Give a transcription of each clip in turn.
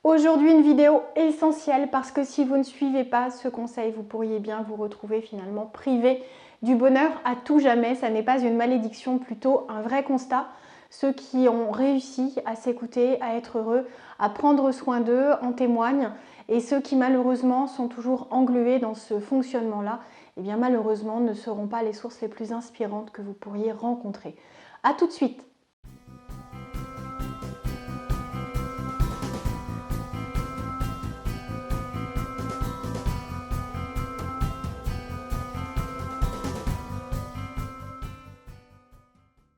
Aujourd'hui, une vidéo essentielle parce que si vous ne suivez pas ce conseil, vous pourriez bien vous retrouver finalement privé du bonheur à tout jamais. Ça n'est pas une malédiction, plutôt un vrai constat. Ceux qui ont réussi à s'écouter, à être heureux, à prendre soin d'eux en témoignent. Et ceux qui malheureusement sont toujours englués dans ce fonctionnement-là, eh bien malheureusement ne seront pas les sources les plus inspirantes que vous pourriez rencontrer. A tout de suite!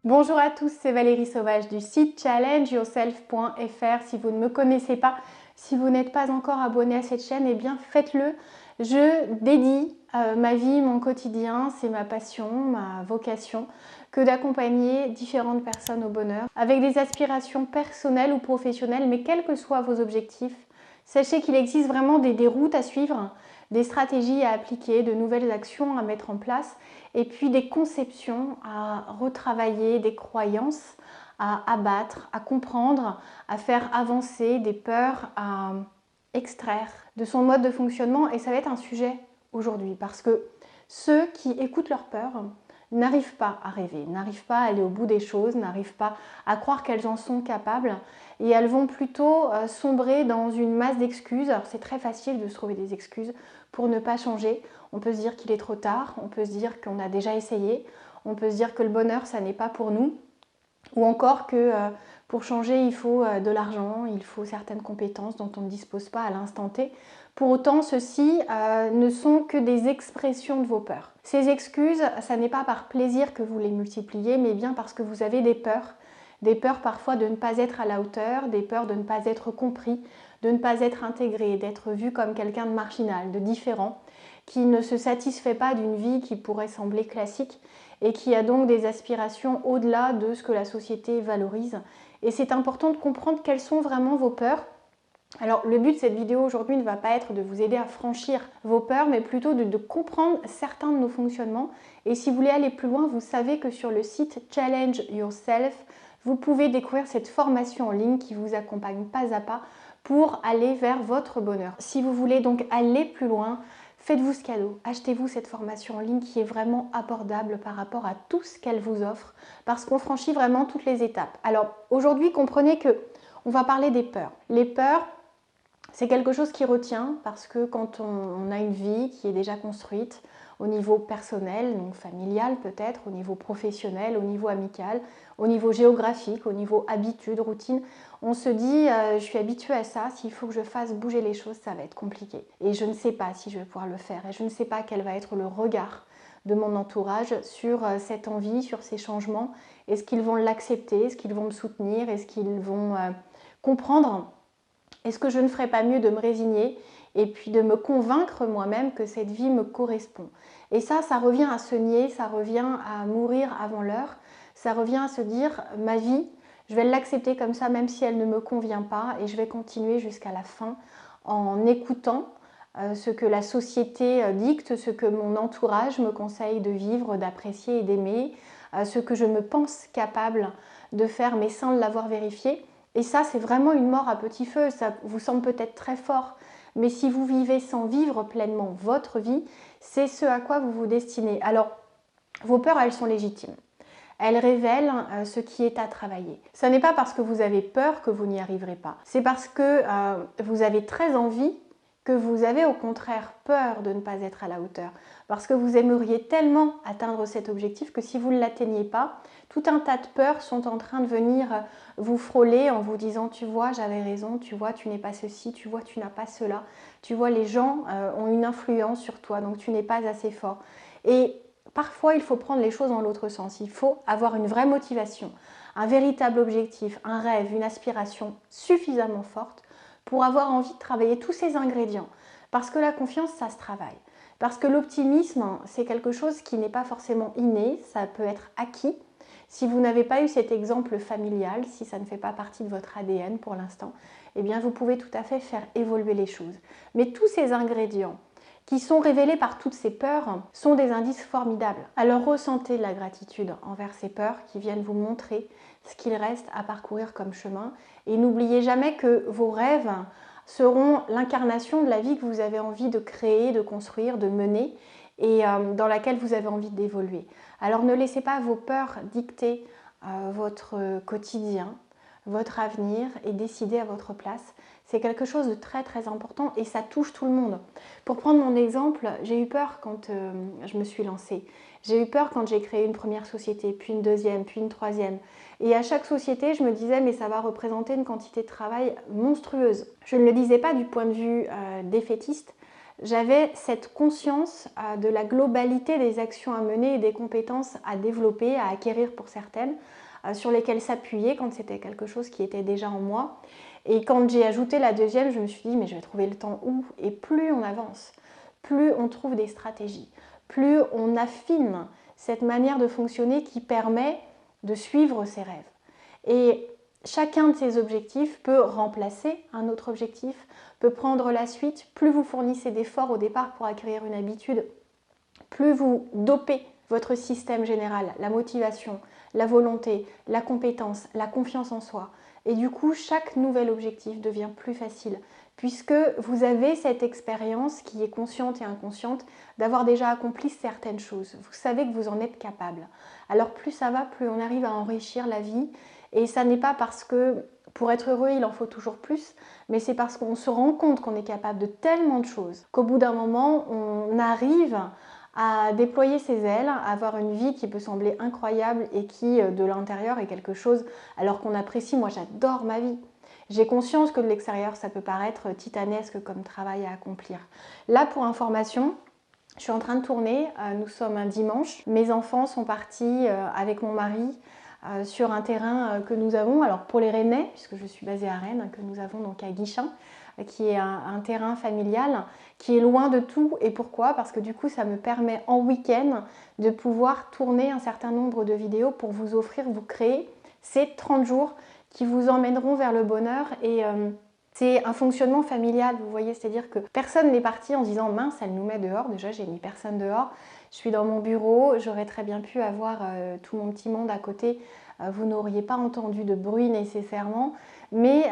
Bonjour à tous, c'est Valérie Sauvage du site challengeyourself.fr. Si vous ne me connaissez pas, si vous n'êtes pas encore abonné à cette chaîne, eh bien faites-le. Je dédie ma vie, mon quotidien, c'est ma passion, ma vocation, que d'accompagner différentes personnes au bonheur avec des aspirations personnelles ou professionnelles, mais quels que soient vos objectifs, sachez qu'il existe vraiment des routes à suivre, des stratégies à appliquer, de nouvelles actions à mettre en place et puis des conceptions à retravailler, des croyances à abattre, à comprendre, à faire avancer, des peurs à extraire de son mode de fonctionnement. Et ça va être un sujet aujourd'hui parce que ceux qui écoutent leurs peurs n'arrivent pas à rêver, n'arrivent pas à aller au bout des choses, n'arrivent pas à croire qu'elles en sont capables et elles vont plutôt sombrer dans une masse d'excuses. Alors c'est très facile de se trouver des excuses pour ne pas changer. On peut se dire qu'il est trop tard, on peut se dire qu'on a déjà essayé, on peut se dire que le bonheur ça n'est pas pour nous ou encore que pour changer il faut de l'argent, il faut certaines compétences dont on ne dispose pas à l'instant T. Pour autant, ceci ne sont que des expressions de vos peurs. Ces excuses, ça n'est pas par plaisir que vous les multipliez, mais bien parce que vous avez des peurs parfois de ne pas être à la hauteur, des peurs de ne pas être compris, de ne pas être intégré, d'être vu comme quelqu'un de marginal, de différent, qui ne se satisfait pas d'une vie qui pourrait sembler classique et qui a donc des aspirations au-delà de ce que la société valorise. Et c'est important de comprendre quelles sont vraiment vos peurs. Alors le but de cette vidéo aujourd'hui ne va pas être de vous aider à franchir vos peurs, mais plutôt de comprendre certains de nos fonctionnements. Et si vous voulez aller plus loin, vous savez que sur le site Challenge Yourself, vous pouvez découvrir cette formation en ligne qui vous accompagne pas à pas pour aller vers votre bonheur. Si vous voulez donc aller plus loin, faites-vous ce cadeau, achetez-vous cette formation en ligne qui est vraiment abordable par rapport à tout ce qu'elle vous offre, parce qu'on franchit vraiment toutes les étapes. Alors aujourd'hui, comprenez que on va parler des peurs. Les peurs, c'est quelque chose qui retient parce que quand on a une vie qui est déjà construite au niveau personnel, donc familial peut-être, au niveau professionnel, au niveau amical, au niveau géographique, au niveau habitude, routine, on se dit je suis habituée à ça, s'il faut que je fasse bouger les choses, ça va être compliqué. Et je ne sais pas si je vais pouvoir le faire et je ne sais pas quel va être le regard de mon entourage sur cette envie, sur ces changements. Est-ce qu'ils vont l'accepter? Est-ce qu'ils vont me soutenir? Est-ce qu'ils vont comprendre? Est-ce que je ne ferais pas mieux de me résigner et puis de me convaincre moi-même que cette vie me correspond? Et ça revient à se nier, ça revient à mourir avant l'heure, ça revient à se dire ma vie, je vais l'accepter comme ça même si elle ne me convient pas et je vais continuer jusqu'à la fin en écoutant ce que la société dicte, ce que mon entourage me conseille de vivre, d'apprécier et d'aimer, ce que je me pense capable de faire mais sans l'avoir vérifié. Et ça, c'est vraiment une mort à petit feu, ça vous semble peut-être très fort, mais si vous vivez sans vivre pleinement votre vie, c'est ce à quoi vous vous destinez. Alors, vos peurs, elles sont légitimes. Elles révèlent ce qui est à travailler. Ce n'est pas parce que vous avez peur que vous n'y arriverez pas. C'est parce que vous avez très envie que vous avez au contraire peur de ne pas être à la hauteur. Parce que vous aimeriez tellement atteindre cet objectif que si vous ne l'atteignez pas, tout un tas de peurs sont en train de venir vous frôler en vous disant tu vois j'avais raison, tu vois tu n'es pas ceci, tu vois tu n'as pas cela, tu vois les gens ont une influence sur toi donc tu n'es pas assez fort. Et parfois il faut prendre les choses dans l'autre sens, il faut avoir une vraie motivation, un véritable objectif, un rêve, une aspiration suffisamment forte pour avoir envie de travailler tous ces ingrédients. Parce que la confiance, ça se travaille. Parce que l'optimisme, c'est quelque chose qui n'est pas forcément inné, ça peut être acquis. Si vous n'avez pas eu cet exemple familial, si ça ne fait pas partie de votre ADN pour l'instant, eh bien vous pouvez tout à fait faire évoluer les choses. Mais tous ces ingrédients qui sont révélés par toutes ces peurs sont des indices formidables. Alors ressentez de la gratitude envers ces peurs qui viennent vous montrer ce qu'il reste à parcourir comme chemin et n'oubliez jamais que vos rêves seront l'incarnation de la vie que vous avez envie de créer, de construire, de mener et dans laquelle vous avez envie d'évoluer. Alors ne laissez pas vos peurs dicter votre quotidien, votre avenir et décider à votre place. C'est quelque chose de très très important et ça touche tout le monde. Pour prendre mon exemple, j'ai eu peur quand je me suis lancée. J'ai eu peur quand j'ai créé une première société, puis une deuxième, puis une troisième. Et à chaque société, je me disais mais ça va représenter une quantité de travail monstrueuse. Je ne le disais pas du point de vue défaitiste. J'avais cette conscience de la globalité des actions à mener et des compétences à développer, à acquérir pour certaines, sur lesquelles s'appuyer quand c'était quelque chose qui était déjà en moi. Et quand j'ai ajouté la deuxième, je me suis dit mais je vais trouver le temps où? Et plus on avance, plus on trouve des stratégies, plus on affine cette manière de fonctionner qui permet de suivre ses rêves. Et chacun de ces objectifs peut remplacer un autre objectif, peut prendre la suite. Plus vous fournissez d'efforts au départ pour acquérir une habitude, plus vous dopez votre système général, la motivation, la volonté, la compétence, la confiance en soi. Et du coup, chaque nouvel objectif devient plus facile puisque vous avez cette expérience qui est consciente et inconsciente d'avoir déjà accompli certaines choses. Vous savez que vous en êtes capable. Alors plus ça va, plus on arrive à enrichir la vie. Et ça n'est pas parce que pour être heureux, il en faut toujours plus, mais c'est parce qu'on se rend compte qu'on est capable de tellement de choses qu'au bout d'un moment, on arrive à déployer ses ailes, à avoir une vie qui peut sembler incroyable et qui, de l'intérieur, est quelque chose alors qu'on apprécie. Moi, j'adore ma vie. J'ai conscience que de l'extérieur, ça peut paraître titanesque comme travail à accomplir. Là, pour information, je suis en train de tourner. Nous sommes un dimanche. Mes enfants sont partis avec mon mari sur un terrain que nous avons, alors pour les Rennais, puisque je suis basée à Rennes, que nous avons donc à Guichen, qui est un terrain familial qui est loin de tout. Et pourquoi? Parce que du coup ça me permet en week-end de pouvoir tourner un certain nombre de vidéos pour vous offrir, vous créer ces 30 jours qui vous emmèneront vers le bonheur. Et c'est un fonctionnement familial, vous voyez, c'est-à-dire que personne n'est parti en se disant mince, elle nous met dehors. Déjà j'ai mis personne dehors, je suis dans mon bureau, j'aurais très bien pu avoir tout mon petit monde à côté. Vous n'auriez pas entendu de bruit nécessairement, mais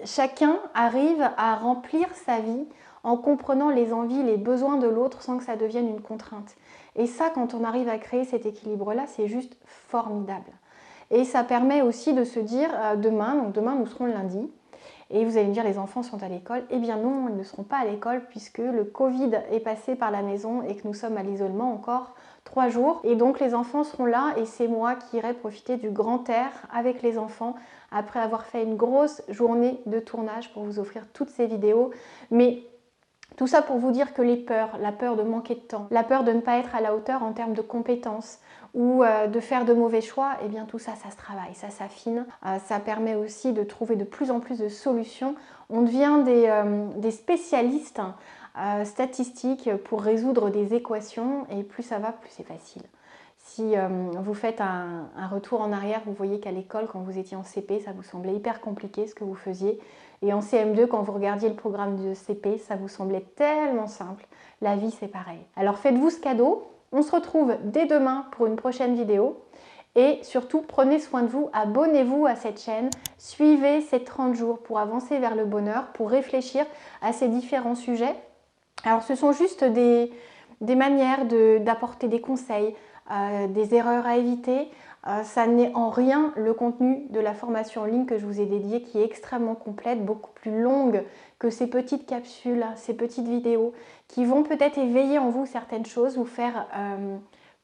chacun arrive à remplir sa vie en comprenant les envies, les besoins de l'autre sans que ça devienne une contrainte. Et ça, quand on arrive à créer cet équilibre-là, c'est juste formidable. Et ça permet aussi de se dire demain, donc demain nous serons lundi, et vous allez me dire les enfants sont à l'école. Eh bien non, ils ne seront pas à l'école puisque le Covid est passé par la maison et que nous sommes à l'isolement encore 3 jours. Et donc les enfants seront là et c'est moi qui irai profiter du grand air avec les enfants après avoir fait une grosse journée de tournage pour vous offrir toutes ces vidéos. Mais tout ça pour vous dire que les peurs, la peur de manquer de temps, la peur de ne pas être à la hauteur en termes de compétences ou de faire de mauvais choix, eh bien tout ça, ça se travaille, ça s'affine. Ça permet aussi de trouver de plus en plus de solutions. On devient des spécialistes statistiques pour résoudre des équations et plus ça va, plus c'est facile. Si vous faites un retour en arrière, vous voyez qu'à l'école, quand vous étiez en CP, ça vous semblait hyper compliqué ce que vous faisiez. Et en CM2, quand vous regardiez le programme de CP, ça vous semblait tellement simple. La vie, c'est pareil. Alors faites-vous ce cadeau. On se retrouve dès demain pour une prochaine vidéo. Et surtout, prenez soin de vous, abonnez-vous à cette chaîne, suivez ces 30 jours pour avancer vers le bonheur, pour réfléchir à ces différents sujets. Alors ce sont juste des manières d'apporter des conseils, des erreurs à éviter. Ça n'est en rien le contenu de la formation en ligne que je vous ai dédiée qui est extrêmement complète, beaucoup plus longue que ces petites capsules, ces petites vidéos qui vont peut-être éveiller en vous certaines choses, vous faire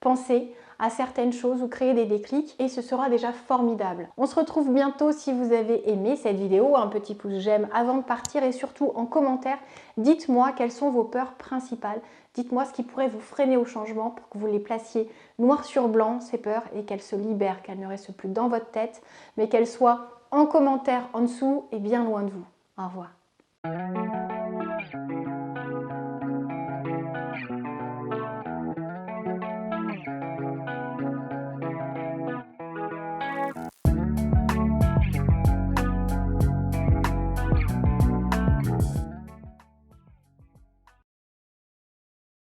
penser à certaines choses ou créer des déclics et ce sera déjà formidable. On se retrouve bientôt. Si vous avez aimé cette vidéo, un petit pouce j'aime avant de partir et surtout en commentaire, dites-moi quelles sont vos peurs principales. Dites-moi ce qui pourrait vous freiner au changement pour que vous les placiez noir sur blanc, ces peurs, et qu'elles se libèrent, qu'elles ne restent plus dans votre tête, mais qu'elles soient en commentaire en dessous et bien loin de vous. Au revoir.